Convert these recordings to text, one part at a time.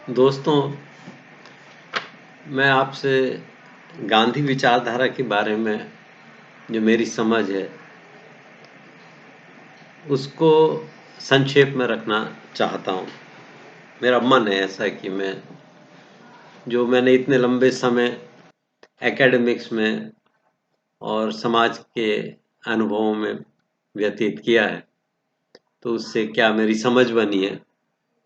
दोस्तों, मैं आपसे गांधी विचारधारा के बारे में जो मेरी समझ है, उसको संक्षेप में रखना चाहता हूँ। मेरा मन है ऐसा कि मैंने इतने लंबे समय एकेडमिक्स में और समाज के अनुभवों में व्यतीत किया है, तो उससे क्या मेरी समझ बनी है,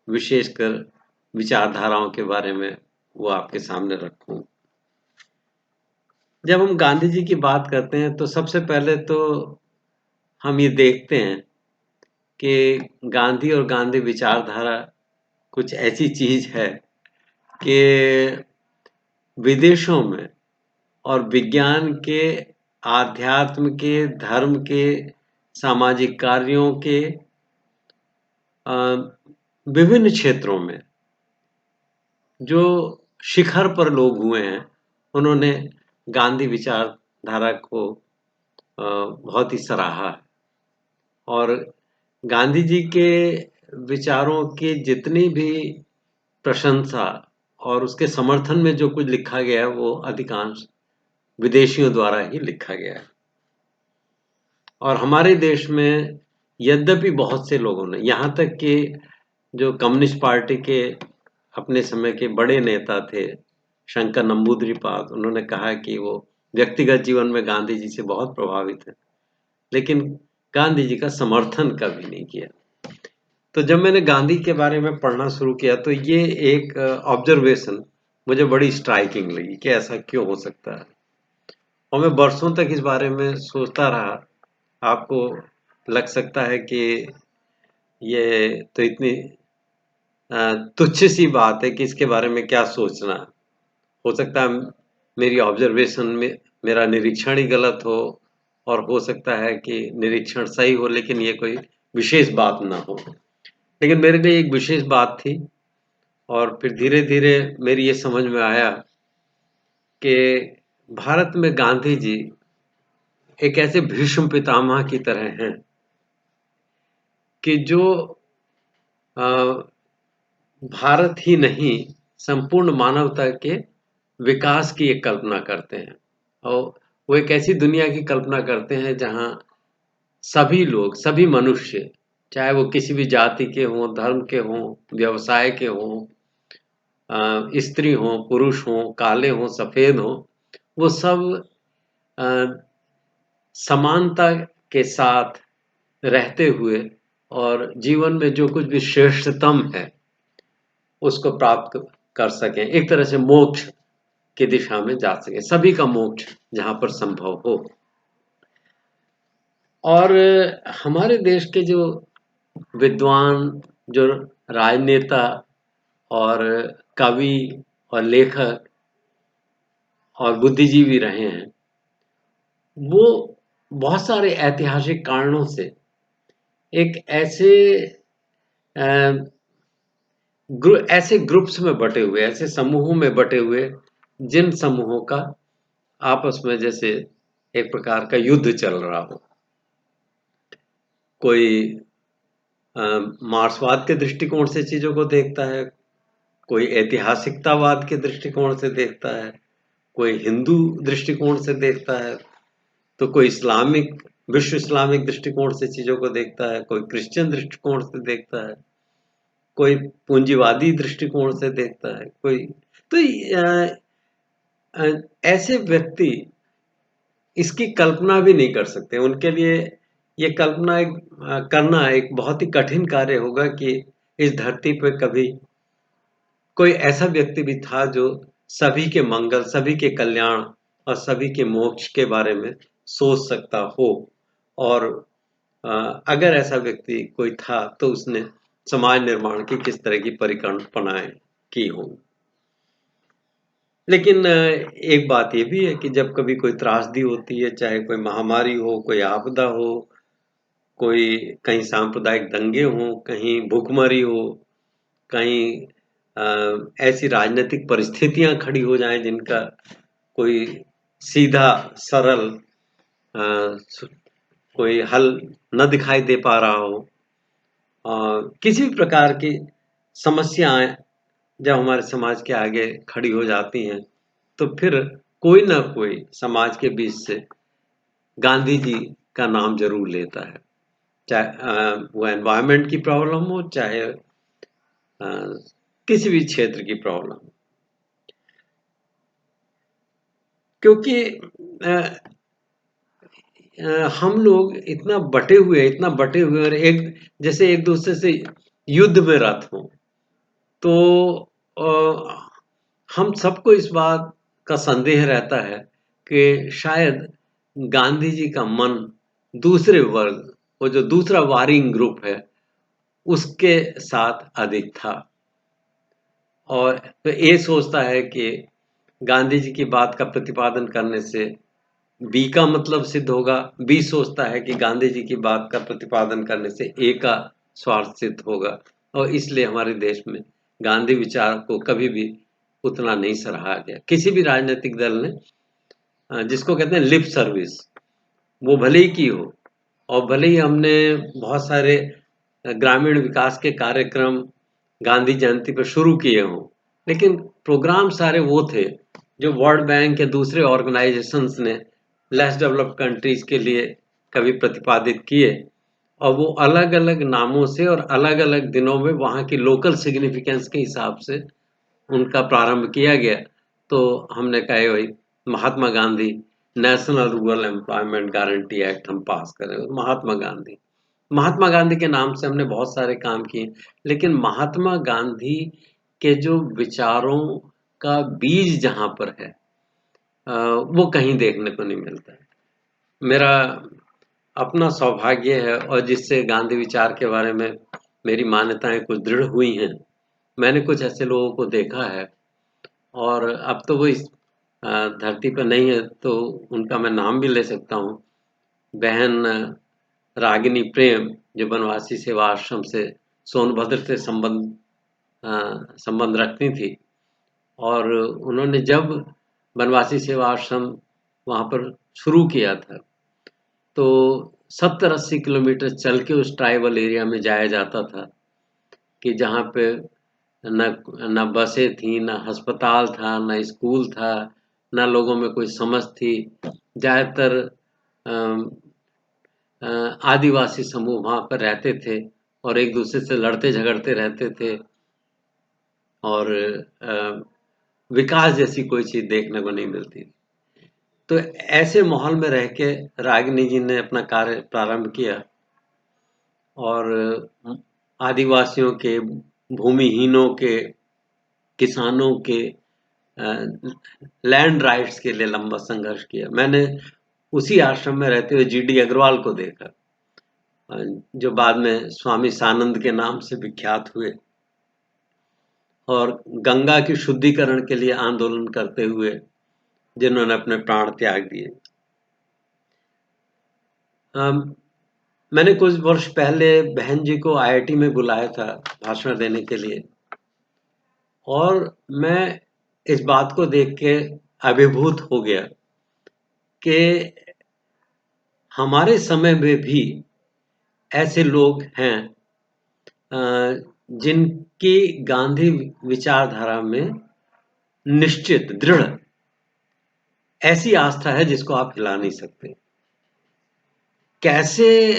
विशेषकर विचारधाराओं के बारे में, वो आपके सामने रखूँ। जब हम गांधी जी की बात करते हैं तो सबसे पहले तो हम ये देखते हैं कि गांधी और गांधी विचारधारा कुछ ऐसी चीज है कि विदेशों में और विज्ञान के, आध्यात्म के, धर्म के, सामाजिक कार्यों के अ, विभिन्न क्षेत्रों में जो शिखर पर लोग हुए हैं, उन्होंने गांधी विचारधारा को बहुत ही सराहा है। और गांधी जी के विचारों की जितनी भी प्रशंसा और उसके समर्थन में जो कुछ लिखा गया है, वो अधिकांश विदेशियों द्वारा ही लिखा गया है। और हमारे देश में यद्यपि बहुत से लोगों ने, यहाँ तक कि जो कम्युनिस्ट पार्टी के अपने समय के बड़े नेता थे, शंकर नंबूदरीपाद, उन्होंने कहा कि वो व्यक्तिगत जीवन में गांधी जी से बहुत प्रभावित है, लेकिन गांधी जी का समर्थन कभी नहीं किया। तो जब मैंने गांधी के बारे में पढ़ना शुरू किया तो ये एक ऑब्जर्वेशन मुझे बड़ी स्ट्राइकिंग लगी कि ऐसा क्यों हो सकता है। और मैं बरसों तक इस बारे में सोचता रहा। आपको लग सकता है कि ये तो इतनी तुच्छ सी बात है कि इसके बारे में क्या सोचना। हो सकता है मेरी ऑब्जर्वेशन में, मेरा निरीक्षण ही गलत हो, और हो सकता है कि निरीक्षण सही हो लेकिन ये कोई विशेष बात ना हो। लेकिन मेरे लिए एक विशेष बात थी। और फिर धीरे धीरे मेरी ये समझ में आया कि भारत में गांधी जी एक ऐसे भीष्म पितामह की तरह हैं कि जो अ, भारत ही नहीं, संपूर्ण मानवता के विकास की एक कल्पना करते हैं। और वो एक ऐसी दुनिया की कल्पना करते हैं जहां सभी लोग, सभी मनुष्य, चाहे वो किसी भी जाति के हों, धर्म के हों, व्यवसाय के हों, स्त्री हों, पुरुष हों, काले हों, सफेद हों, वो सब अ, समानता के साथ रहते हुए और जीवन में जो कुछ भी श्रेष्ठतम है उसको प्राप्त कर सकें, एक तरह से मोक्ष की दिशा में जा सके, सभी का मोक्ष जहां पर संभव हो। और हमारे देश के जो विद्वान, जो राजनेता और कवि और लेखक और बुद्धिजीवी रहे हैं, वो बहुत सारे ऐतिहासिक कारणों से एक अ, ऐसे ग्रुप्स में बटे हुए, ऐसे समूहों में बटे हुए, जिन समूहों का आपस में जैसे एक प्रकार का युद्ध चल रहा हो। कोई मार्क्सवाद के दृष्टिकोण से चीजों को देखता है, कोई ऐतिहासिकतावाद के दृष्टिकोण से देखता है, कोई हिंदू दृष्टिकोण से देखता है, तो कोई इस्लामिक, विश्व इस्लामिक दृष्टिकोण से चीजों को देखता है, कोई क्रिश्चियन दृष्टिकोण से देखता है, कोई पूंजीवादी दृष्टिकोण से देखता है, कोई तो अ, ऐसे व्यक्ति इसकी कल्पना भी नहीं कर सकते। उनके लिए ये कल्पना करना एक बहुत ही कठिन कार्य होगा कि इस धरती पे कभी कोई ऐसा व्यक्ति भी था जो सभी के मंगल, सभी के कल्याण और सभी के मोक्ष के बारे में सोच सकता हो। और अगर ऐसा व्यक्ति कोई था तो उसने समाज निर्माण की किस तरह की परिकल्पनाएं की होंगी। लेकिन एक बात ये भी है कि जब कभी कोई त्रासदी होती है, चाहे कोई महामारी हो, कोई आपदा हो, कोई कहीं सांप्रदायिक दंगे हों, कहीं भूखमरी हो, कहीं ऐसी राजनीतिक परिस्थितियां खड़ी हो जाएं जिनका कोई सीधा सरल कोई हल न दिखाई दे पा रहा हो, किसी भी प्रकार की समस्याएं जब हमारे समाज के आगे खड़ी हो जाती हैं, तो फिर कोई ना कोई समाज के बीच से गांधी जी का नाम ज़रूर लेता है। चाहे वो एनवायरनमेंट की प्रॉब्लम हो, चाहे किसी भी क्षेत्र की प्रॉब्लम हो। क्योंकि हम लोग इतना बटे हुए और एक जैसे एक दूसरे से युद्ध में रत हों। तो हम सबको इस बात का संदेह रहता है कि शायद गांधी जी का मन दूसरे वर्ग, वो जो दूसरा वारिंग ग्रुप है, उसके साथ अधिक था। और तो ये सोचता है कि गांधी जी की बात का प्रतिपादन करने से बी का मतलब सिद्ध होगा, बी सोचता है कि गांधी जी की बात का प्रतिपादन करने से ए का स्वार्थ सिद्ध होगा, और इसलिए हमारे देश में गांधी विचार को कभी भी उतना नहीं सराहा गया। किसी भी राजनीतिक दल ने जिसको कहते हैं लिप सर्विस, वो भले ही की हो, और भले ही हमने बहुत सारे ग्रामीण विकास के कार्यक्रम गांधी जयंती पर शुरू किए हों, लेकिन प्रोग्राम सारे वो थे जो वर्ल्ड बैंक या दूसरे ऑर्गेनाइजेशंस ने लेस डेवलप्ड कंट्रीज के लिए कभी प्रतिपादित किए, और वो अलग अलग नामों से और अलग अलग दिनों में वहाँ की लोकल सिग्निफिकेंस के हिसाब से उनका प्रारंभ किया गया। तो हमने कहा भाई Mahatma Gandhi national rural employment guarantee act हम पास करें। महात्मा गांधी के नाम से हमने बहुत सारे काम किए, लेकिन महात्मा गांधी के जो विचारों का बीज जहाँ पर है वो कहीं देखने को नहीं मिलता है। मेरा अपना सौभाग्य है, और जिससे गांधी विचार के बारे में मेरी मान्यताएं कुछ दृढ़ हुई हैं, मैंने कुछ ऐसे लोगों को देखा है, और अब तो वो इस धरती पर नहीं है, तो उनका मैं नाम भी ले सकता हूँ। बहन रागिनी प्रेम, जो बनवासी सेवा आश्रम से सोनभद्र से संबंध रखती थी, और उन्होंने जब बनवासी सेवा आश्रम वहाँ पर शुरू किया था, तो 70-80 किलोमीटर चल के उस ट्राइबल एरिया में जाया जाता था, कि जहाँ पे न बसें थी, न अस्पताल था, न स्कूल था, न लोगों में कोई समझ थी। ज़्यादातर आदिवासी समूह वहाँ पर रहते थे और एक दूसरे से लड़ते झगड़ते रहते थे, और विकास जैसी कोई चीज़ देखने को नहीं मिलती। तो ऐसे माहौल में रह के रागिनी जी ने अपना कार्य प्रारंभ किया, और आदिवासियों के, भूमिहीनों के, किसानों के लैंड राइट्स के लिए लंबा संघर्ष किया। मैंने उसी आश्रम में रहते हुए जीडी अग्रवाल को देखा, जो बाद में स्वामी सानंद के नाम से विख्यात हुए, और गंगा की शुद्धिकरण के लिए आंदोलन करते हुए जिन्होंने अपने प्राण त्याग दिए। मैंने कुछ वर्ष पहले बहन जी को आईआईटी में बुलाया था भाषण देने के लिए, और मैं इस बात को देख के अभिभूत हो गया कि हमारे समय में भी ऐसे लोग हैं जिनकी गांधी विचारधारा में निश्चित दृढ़ ऐसी आस्था है जिसको आप हिला नहीं सकते। कैसे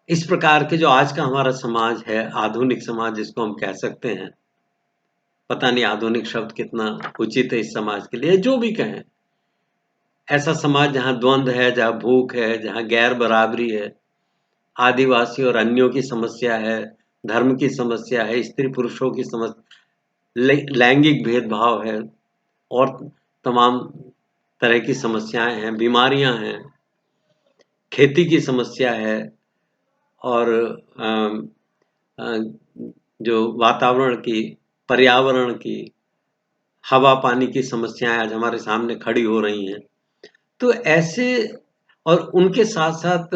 इस प्रकार के जो आज का हमारा समाज है, आधुनिक समाज जिसको हम कह सकते हैं, पता नहीं आधुनिक शब्द कितना उचित है इस समाज के लिए, जो भी कहें, ऐसा समाज जहाँ द्वंद्व है, जहाँ भूख है, जहाँ गैर बराबरी है, आदिवासी और अन्यों की समस्या है, धर्म की समस्या है, स्त्री पुरुषों की समस्या, लैंगिक भेदभाव है, और तमाम तरह की समस्याएं हैं, बीमारियां हैं, खेती की समस्या है, और जो वातावरण की, पर्यावरण की, हवा पानी की समस्याएं आज हमारे सामने खड़ी हो रही हैं। तो ऐसे, और उनके साथ-साथ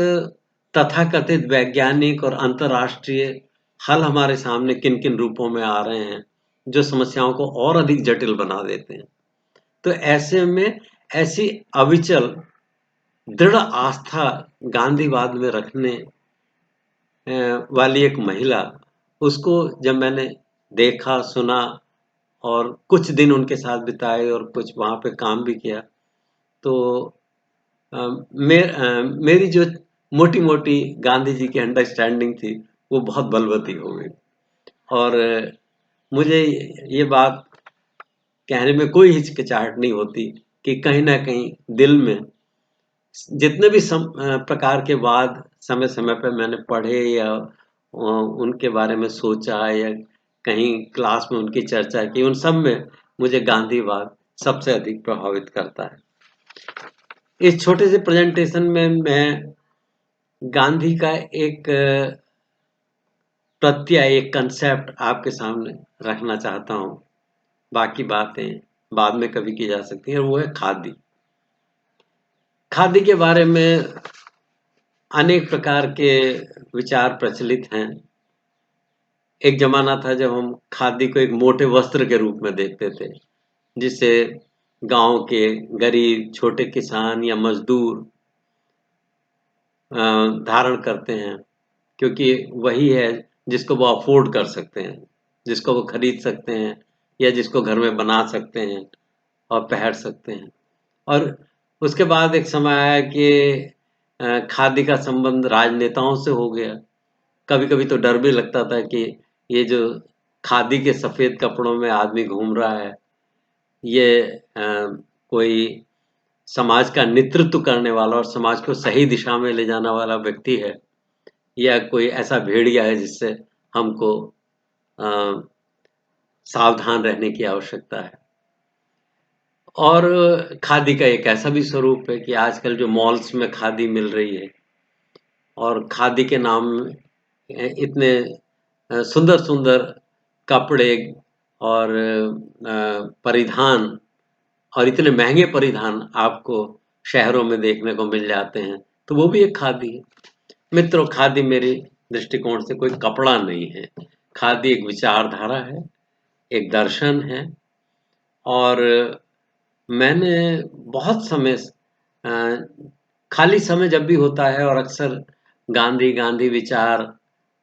तथाकथित वैज्ञानिक और अंतर्राष्ट्रीय हल हमारे सामने किन-किन रूपों में आ रहे हैं, जो समस्याओं को और अधिक जटिल बना देते हैं। तो ऐसे में ऐसी अविचल दृढ़ आस्था गांधीवाद में रखने वाली एक महिला, उसको जब मैंने देखा, सुना और कुछ दिन उनके साथ बिताए और कुछ वहाँ पे काम भी किया। तो मेरी जो मोटी-मोटी गांधी जी की अंडरस्टैंडिंग थी, वो बहुत बलवती हो गई और मुझे ये बात कहने में कोई हिचकिचाहट नहीं होती कि कहीं न कहीं दिल में जितने भी प्रकार के वाद समय-समय पे मैंने पढ़े या उनके बारे में सोचा या कहीं क्लास में उनकी चर्चा की, उन सब में मुझे गांधीवाद सबसे अधिक प्रभावित करता है। इस छोटे से प्रेजेंटेशन में मैं गांधी का एक प्रत्यय, एक कंसेप्ट आपके सामने रखना चाहता हूँ। बाकी बातें बाद में कभी की जा सकती हैं, और वो है खादी। खादी के बारे में अनेक प्रकार के विचार प्रचलित हैं। एक ज़माना था जब हम खादी को एक मोटे वस्त्र के रूप में देखते थे, जिसे गाँव के गरीब, छोटे किसान या मज़दूर धारण करते हैं, क्योंकि वही है जिसको वो अफ़ोर्ड कर सकते हैं, जिसको वो खरीद सकते हैं या जिसको घर में बना सकते हैं और पहन सकते हैं। और उसके बाद एक समय आया कि खादी का संबंध राजनेताओं से हो गया। कभी-कभी तो डर भी लगता था कि ये जो खादी के सफ़ेद कपड़ों में आदमी घूम रहा है, ये कोई समाज का नेतृत्व करने वाला और समाज को सही दिशा में ले जाने वाला व्यक्ति है, या कोई ऐसा भेड़िया है जिससे हमको अ, सावधान रहने की आवश्यकता है। और खादी का एक ऐसा भी स्वरूप है कि आजकल जो मॉल्स में खादी मिल रही है और खादी के नाम इतने सुंदर-सुंदर कपड़े और परिधान और इतने महँगे परिधान आपको शहरों में देखने को मिल जाते हैं, तो वो भी एक खादी है। मित्रों, खादी मेरी दृष्टिकोण से कोई कपड़ा नहीं है। खादी एक विचारधारा है, एक दर्शन है और मैंने बहुत समय अ, खाली समय जब भी होता है और अक्सर गांधी विचार,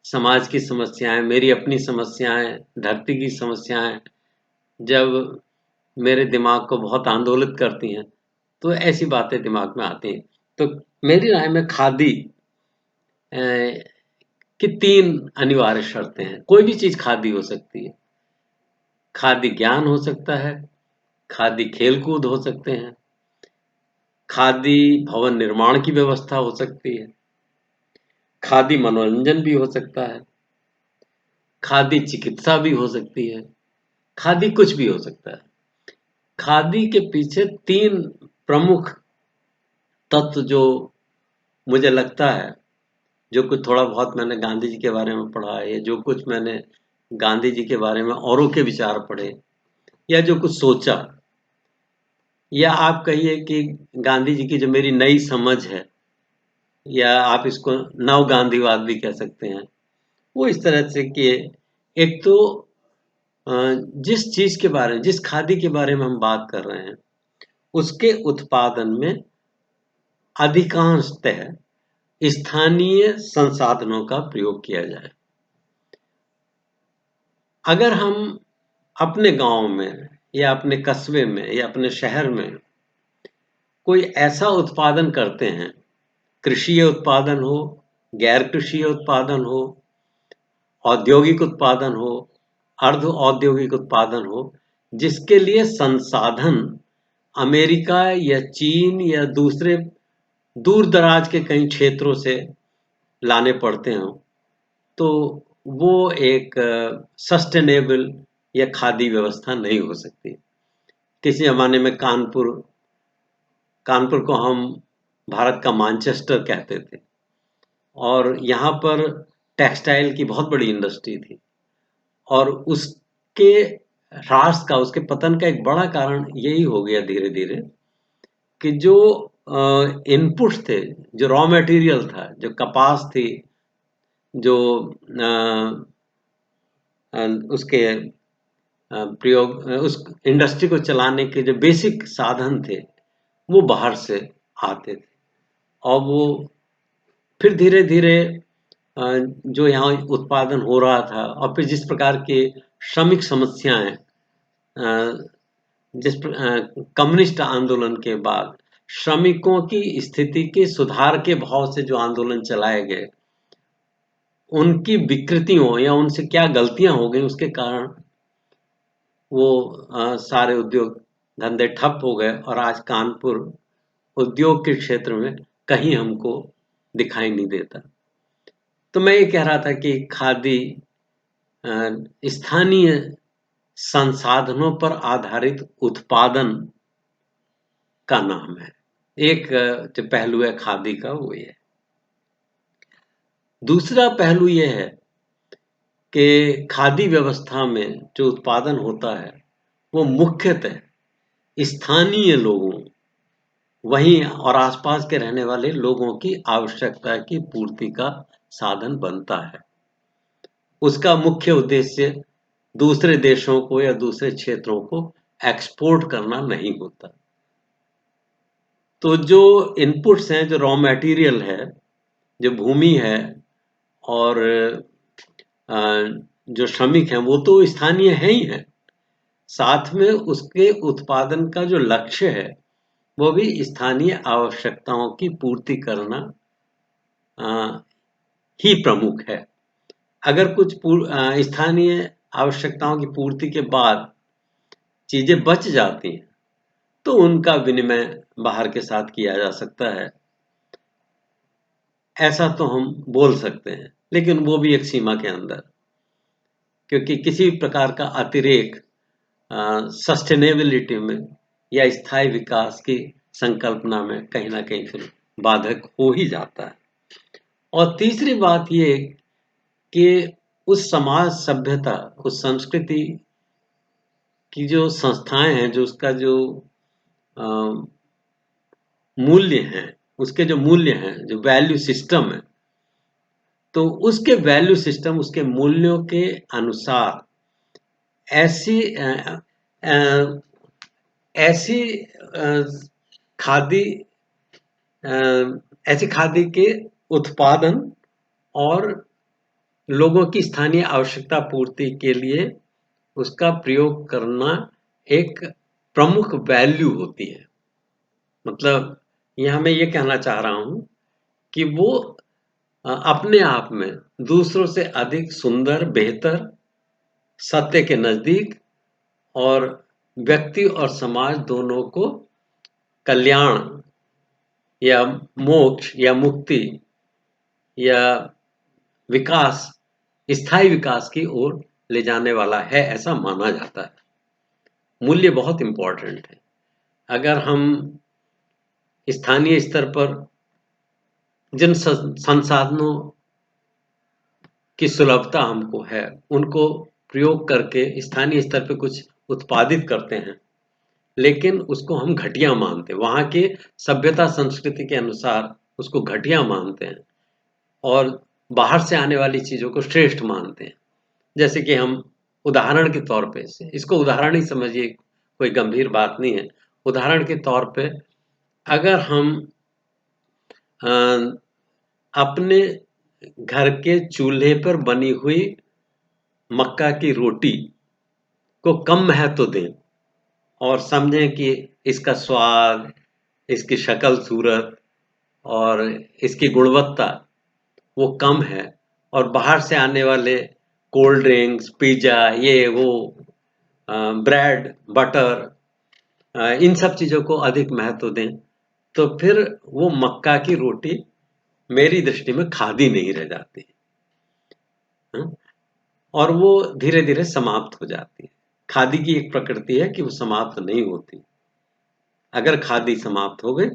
समाज की समस्याएँ, मेरी अपनी समस्याएँ, धरती की समस्याएँ जब मेरे दिमाग को बहुत आंदोलित करती हैं, तो ऐसी बातें दिमाग में आती हैं। तो मेरी राय में खादी अ, की 3 अनिवार्य शर्तें हैं। कोई भी चीज़ खादी हो सकती है। खादी ज्ञान हो सकता है, खादी खेल-कूद हो सकते हैं, खादी भवन निर्माण की व्यवस्था हो सकती है, खादी मनोरंजन भी हो सकता है, खादी चिकित्सा भी हो सकती है, खादी कुछ भी हो सकता है। खादी के पीछे 3 प्रमुख तत्व जो मुझे लगता है, जो कुछ थोड़ा बहुत मैंने गांधी जी के बारे में पढ़ा है, या जो कुछ मैंने गांधी जी के बारे में औरों के विचार पढ़े, या जो कुछ सोचा, या आप कहिए कि गांधी जी की जो मेरी नई समझ है, या आप इसको नव गांधीवाद भी कह सकते हैं, वो इस तरह से कि एक तो अ, जिस चीज़ के बारे में, जिस खादी के बारे में हम बात कर रहे हैं, उसके उत्पादन में अधिकांशतः स्थानीय संसाधनों का प्रयोग किया जाए। अगर हम अपने गाँव में या अपने कस्बे में या अपने शहर में कोई ऐसा उत्पादन करते हैं, कृषि उत्पादन हो, गैर कृषि उत्पादन हो, औद्योगिक उत्पादन हो, अर्ध औद्योगिक उत्पादन हो, जिसके लिए संसाधन अमेरिका या चीन या दूसरे दूर-दराज के कई क्षेत्रों से लाने पड़ते हों, तो वो एक सस्टेनेबल या खादी व्यवस्था नहीं हो सकती। किसी ज़माने में कानपुर को हम भारत का मैनचेस्टर कहते थे और यहाँ पर टेक्सटाइल की बहुत बड़ी इंडस्ट्री थी और उसके ह्रास का, उसके पतन का एक बड़ा कारण यही हो गया धीरे-धीरे कि जो इनपुट्स थे, जो रॉ मटेरियल था, जो कपास थी, जो अ उसके उस इंडस्ट्री को चलाने के जो बेसिक साधन थे, वो बाहर से आते थे और वो फिर धीरे-धीरे जो यहाँ उत्पादन हो रहा था और फिर जिस प्रकार के श्रमिक समस्याएं, कम्युनिस्ट आंदोलन के बाद श्रमिकों की स्थिति के सुधार के भाव से जो आंदोलन चलाए गए, उनकी विकृतियों या उनसे क्या गलतियां हो गई उसके कारण वो सारे उद्योग धंधे ठप हो गए और आज कानपुर उद्योग के क्षेत्र में कहीं हमको दिखाई नहीं देता। तो मैं ये कह रहा था कि खादी स्थानीय संसाधनों पर आधारित उत्पादन का नाम है। एक जो पहलू है खादी का वो ये है। दूसरा पहलू ये है कि खादी व्यवस्था में जो उत्पादन होता है वो मुख्यतः स्थानीय लोगों वहीं और आसपास के रहने वाले लोगों की आवश्यकता की पूर्ति का साधन बनता है। उसका मुख्य उद्देश्य दूसरे देशों को या दूसरे क्षेत्रों को एक्सपोर्ट करना नहीं होता। तो जो इनपुट्स हैं, जो रॉ मटेरियल है, जो भूमि है और जो श्रमिक हैं वो तो स्थानीय है ही है, साथ में उसके उत्पादन का जो लक्ष्य है वो भी स्थानीय आवश्यकताओं की पूर्ति करना ही प्रमुख है। अगर कुछ स्थानीय आवश्यकताओं की पूर्ति के बाद चीजें बच जाती हैं तो उनका विनिमय बाहर के साथ किया जा सकता है, ऐसा तो हम बोल सकते हैं, लेकिन वो भी एक सीमा के अंदर, क्योंकि किसी प्रकार का अतिरेक सस्टेनेबिलिटी में या स्थायी विकास की संकल्पना में कहीं ना कहीं फिर बाधक हो ही जाता है। और तीसरी बात ये कि उस समाज सभ्यता, उस संस्कृति की जो संस्थाएं हैं, जो उसका जो मूल्य हैं, उसके जो मूल्य हैं, जो वैल्यू सिस्टम है, तो उसके वैल्यू सिस्टम, उसके मूल्यों के अनुसार ऐसी ऐसी खादी ऐसी खादी के उत्पादन और लोगों की स्थानीय आवश्यकता पूर्ति के लिए उसका प्रयोग करना एक प्रमुख वैल्यू होती है। मतलब यहां मैं ये कहना चाह रहा हूं कि वो अपने आप में दूसरों से अधिक सुंदर, बेहतर, सत्य के नजदीक और व्यक्ति और समाज दोनों को कल्याण या मोक्ष या मुक्ति या विकास, स्थायी विकास की ओर ले जाने वाला है, ऐसा माना जाता है। मूल्य बहुत इंपॉर्टेंट है। अगर हम स्थानीय स्तर पर जिन संसाधनों की सुलभता हमको है उनको प्रयोग करके स्थानीय स्तर पे कुछ उत्पादित करते हैं, लेकिन उसको हम घटिया मानते हैं, वहाँ के सभ्यता संस्कृति के अनुसार उसको घटिया मानते हैं और बाहर से आने वाली चीज़ों को श्रेष्ठ मानते हैं। जैसे कि हम उदाहरण के तौर पे, इसको उदाहरण ही समझिए, कोई गंभीर बात नहीं है। उदाहरण के तौर पे अगर हम अपने घर के चूल्हे पर बनी हुई मक्का की रोटी को कम महत्व दें और समझें कि इसका स्वाद, इसकी शक्ल सूरत और इसकी गुणवत्ता वो कम है, और बाहर से आने वाले कोल्ड ड्रिंक्स, पिज्जा, ये वो, ब्रेड, बटर, इन सब चीज़ों को अधिक महत्व दें, तो फिर वो मक्का की रोटी मेरी दृष्टि में खादी नहीं रह जाती, और वो धीरे धीरे समाप्त हो जाती है। खादी की एक प्रकृति है कि वो समाप्त नहीं होती। अगर खादी समाप्त हो गई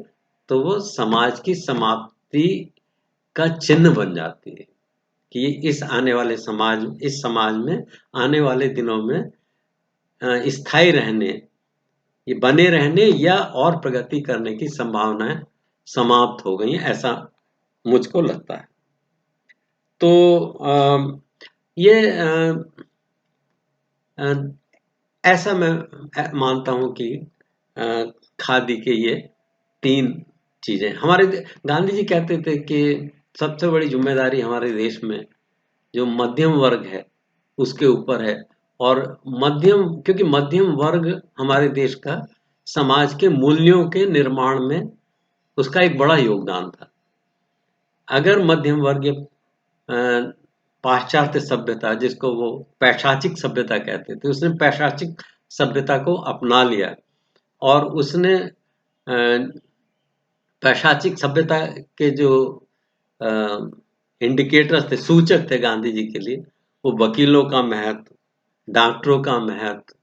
तो वो समाज की समाप्ति का चिन्ह बन जाती है कि इस आने वाले समाज, इस समाज में आने वाले दिनों में स्थायी रहने, ये बने रहने या और प्रगति करने की संभावनाएं समाप्त हो गई, ऐसा मुझको लगता है। तो ये ऐसा मैं मानता हूं कि खादी के ये 3 चीजें हमारे, गांधी जी कहते थे कि सबसे बड़ी जिम्मेदारी हमारे देश में जो मध्यम वर्ग है उसके ऊपर है, और क्योंकि मध्यम वर्ग हमारे देश का समाज के मूल्यों के निर्माण में उसका एक बड़ा योगदान था। अगर मध्यम वर्ग पाश्चात्य सभ्यता, जिसको वो पैशाचिक सभ्यता कहते थे, उसने पैशाचिक सभ्यता को अपना लिया और उसने पैशाचिक सभ्यता के जो इंडिकेटर्स थे, सूचक थे गांधी जी के लिए, वो वकीलों का महत्व, डॉक्टरों का महत्व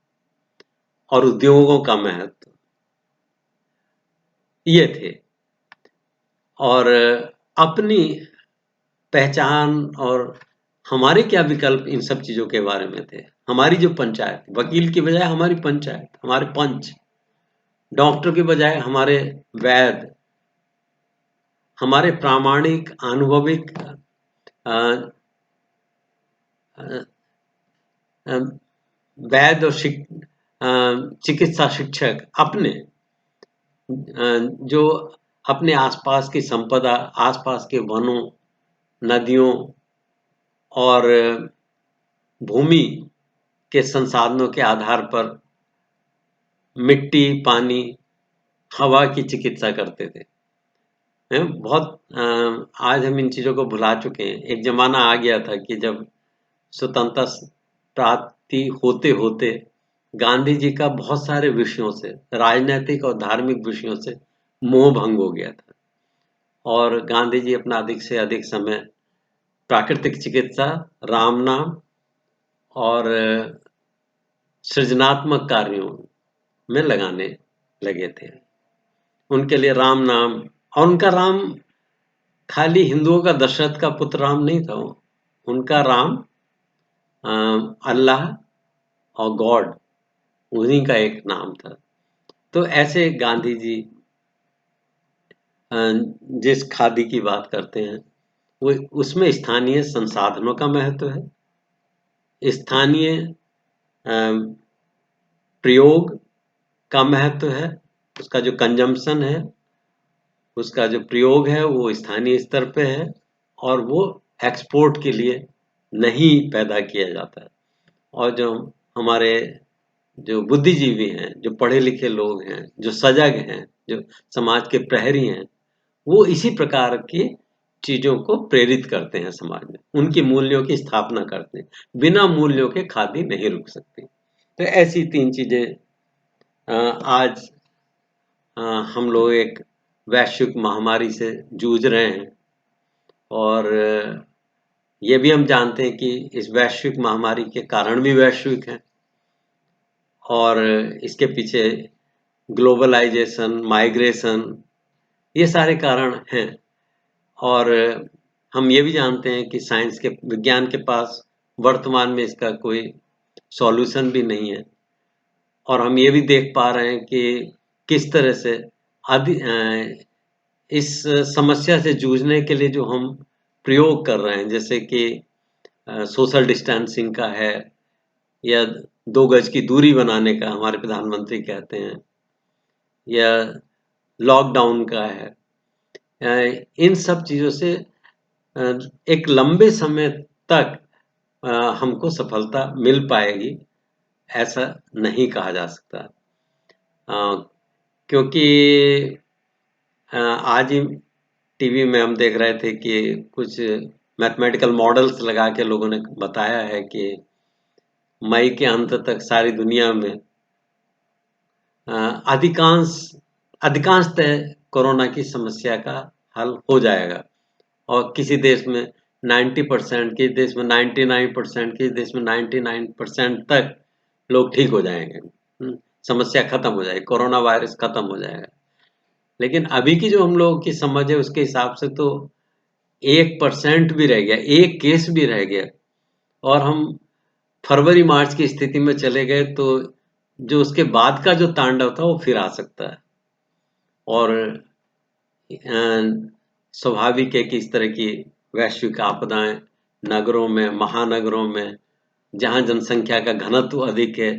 और उद्योगों का महत्व, ये थे। और अपनी पहचान और हमारे क्या विकल्प इन सब चीजों के बारे में थे। हमारी जो पंचायत, वकील की बजाय हमारी पंचायत, हमारे पंच, डॉक्टर की बजाय हमारे वैद्य, हमारे प्रामाणिक अनुभविक अ, अ, अ, वैद्य और चिकित्सा शिक्षक अपने जो अपने आसपास की संपदा, आसपास के वनों, नदियों और भूमि के संसाधनों के आधार पर मिट्टी, पानी, हवा की चिकित्सा करते थे। बहुत आज हम इन चीजों को भुला चुके हैं। एक जमाना आ गया था कि जब स्वतंत्रता प्राप्ति होते होते गांधी जी का बहुत सारे विषयों से, राजनैतिक और धार्मिक विषयों से मोह भंग हो गया था और गांधी जी अपना अधिक से अधिक समय प्राकृतिक चिकित्सा, राम नाम और सृजनात्मक कार्यों में लगाने लगे थे। उनके लिए राम नाम, और उनका राम खाली हिंदुओं का दशरथ का पुत्र राम नहीं था। उनका राम अल्लाह और गॉड, उन्हीं का एक नाम था। तो ऐसे गांधी जी जिस खादी की बात करते हैं, वो उसमें स्थानीय संसाधनों का महत्व है, स्थानीय प्रयोग का महत्व है, उसका जो कंजम्पशन है, उसका जो प्रयोग है वो स्थानीय स्तर पे है और वो एक्सपोर्ट के लिए नहीं पैदा किया जाता है। और जो हमारे जो बुद्धिजीवी हैं, जो पढ़े लिखे लोग हैं, जो सजग हैं, जो समाज के प्रहरी हैं, वो इसी प्रकार की चीजों को प्रेरित करते हैं समाज में, उनकी मूल्यों की स्थापना करते हैं। बिना मूल्यों के खादी नहीं रुक सकती। तो ऐसी तीन चीजें आज हम लोग एक वैश्विक महामारी से जूझ रहे हैं और ये भी हम जानते हैं कि इस वैश्विक महामारी के कारण भी वैश्विक हैं और इसके पीछे ग्लोबलाइजेशन, माइग्रेशन, ये सारे कारण हैं। और हम ये भी जानते हैं कि साइंस के, विज्ञान के पास वर्तमान में इसका कोई सॉल्यूशन भी नहीं है। और हम ये भी देख पा रहे हैं कि किस तरह से इस समस्या से जूझने के लिए जो हम प्रयोग कर रहे हैं, जैसे कि सोशल डिस्टेंसिंग का है या 2 गज की दूरी बनाने का हमारे प्रधानमंत्री कहते हैं, या लॉकडाउन का है, इन सब चीजों से एक लंबे समय तक हमको सफलता मिल पाएगी ऐसा नहीं कहा जा सकता। क्योंकि आज ही टीवी में हम देख रहे थे कि कुछ मैथमेटिकल मॉडल्स लगा के लोगों ने बताया है कि मई के अंत तक सारी दुनिया में अधिकांश अधिकांशतः कोरोना की समस्या का हल हो जाएगा और किसी देश में 90%, किसी देश में 99%, किसी देश में 99% तक लोग ठीक हो जाएंगे। समस्या खत्म हो जाएगी, कोरोना वायरस खत्म हो जाएगा। लेकिन अभी की जो हम लोगों की समझ है उसके हिसाब से तो 1% भी रह गया, एक केस भी रह गया और हम फरवरी मार्च की स्थिति में चले गए तो जो उसके बाद का जो तांडव था वो फिर आ सकता है। और स्वाभाविक है कि इस तरह की वैश्विक आपदाएं नगरों में, महानगरों में, जहां जनसंख्या का घनत्व अधिक है,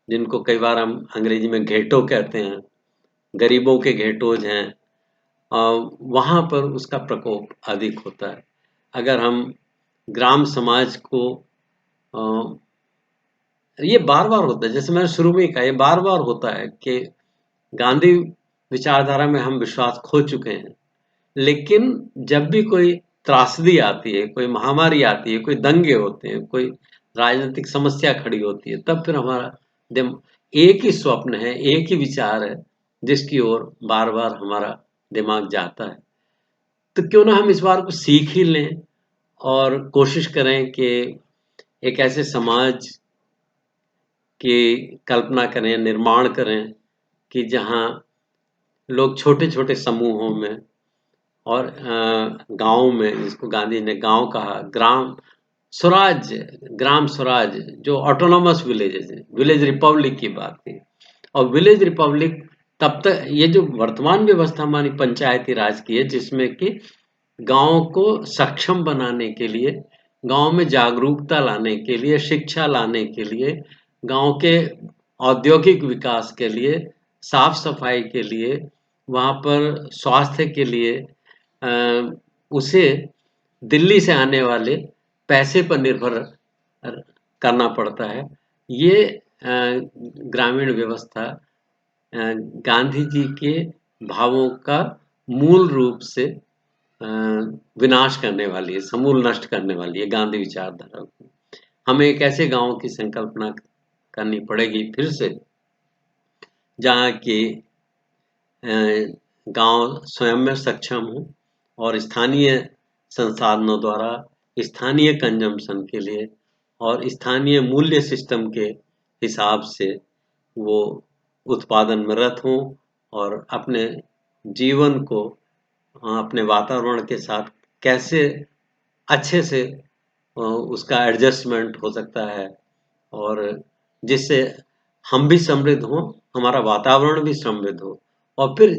जिनको कई बार हम अंग्रेजी में घेटो कहते हैं, गरीबों के घेटोज हैं, वहां पर उसका प्रकोप अधिक होता है। अगर हम ग्राम समाज को ये बार-बार होता है, जैसे मैंने शुरू में ही कहा, ये बार-बार होता है कि गांधी विचारधारा में हम विश्वास खो चुके हैं। लेकिन जब भी कोई त्रासदी आती है, कोई महामारी आती है, कोई दंगे होते हैं, कोई राजनीतिक समस्या खड़ी होती है, तब फिर हमारा दिम एक ही स्वप्न है, एक ही विचार है, जिसकी ओर बार-बार हमारा दिमाग जाता है। तो क्यों ना हम इस बार कुछ सीख ही लें और कोशिश करें कि एक ऐसे समाज की कल्पना करें, निर्माण करें कि जहाँ लोग छोटे-छोटे समूहों में और गाँव में, जिसको गांधी ने गाँव कहा, ग्राम स्वराज जो ऑटोनॉमस विलेजेस है, विलेज रिपब्लिक की बात थी। और विलेज रिपब्लिक तब तक, ये जो वर्तमान व्यवस्था हमारी पंचायती राज की है, जिसमें कि गाँव को सक्षम बनाने के लिए, गाँव में जागरूकता लाने के लिए, शिक्षा लाने के लिए, गाँव के औद्योगिक विकास के लिए, साफ सफाई के लिए, वहाँ पर स्वास्थ्य के लिए उसे दिल्ली से आने वाले पैसे पर निर्भर करना पड़ता है। ये ग्रामीण व्यवस्था गांधी जी के भावों का मूल रूप से विनाश करने वाली है, समूल नष्ट करने वाली है गांधी विचारधारा को। हमें एक ऐसे गांव की संकल्पना करनी पड़ेगी फिर से, जहाँ की गांव स्वयं में सक्षम हो और स्थानीय संसाधनों द्वारा स्थानीय कंजम्पशन के लिए और स्थानीय मूल्य सिस्टम के हिसाब से वो उत्पादन में रत हों और अपने जीवन को अपने वातावरण के साथ कैसे अच्छे से उसका एडजस्टमेंट हो सकता है, और जिससे हम भी समृद्ध हों, हमारा वातावरण भी समृद्ध हो, और फिर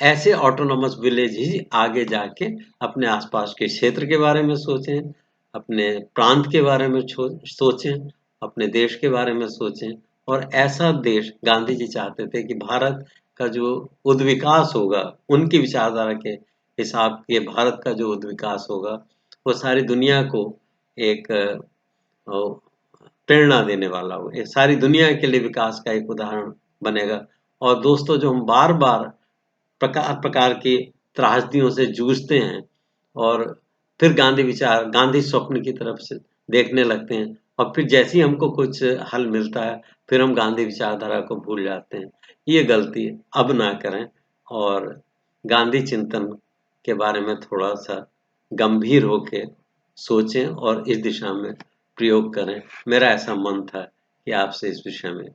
ऐसे ऑटोनॉमस विलेज ही आगे जाके अपने आसपास के क्षेत्र के बारे में सोचें, अपने प्रांत के बारे में सोचें, अपने देश के बारे में सोचें। और ऐसा देश गांधी जी चाहते थे कि भारत का जो उद्विकास होगा, उनकी विचारधारा के हिसाब के भारत का जो उद्विकास होगा, वो सारी दुनिया को एक प्रेरणा देने वाला हो, ये सारी दुनिया के लिए विकास का एक उदाहरण बनेगा। और दोस्तों, जो हम बार बार प्रकार प्रकार की त्रासदियों से जूझते हैं और फिर गांधी स्वप्न की तरफ से देखने लगते हैं, और फिर जैसे ही हमको कुछ हल मिलता है, फिर हम गांधी विचारधारा को भूल जाते हैं। ये गलती अब ना करें और गांधी चिंतन के बारे में थोड़ा सा गंभीर होके सोचें और इस दिशा में प्रयोग करें। मेरा ऐसा मन था कि आपसे इस विषय में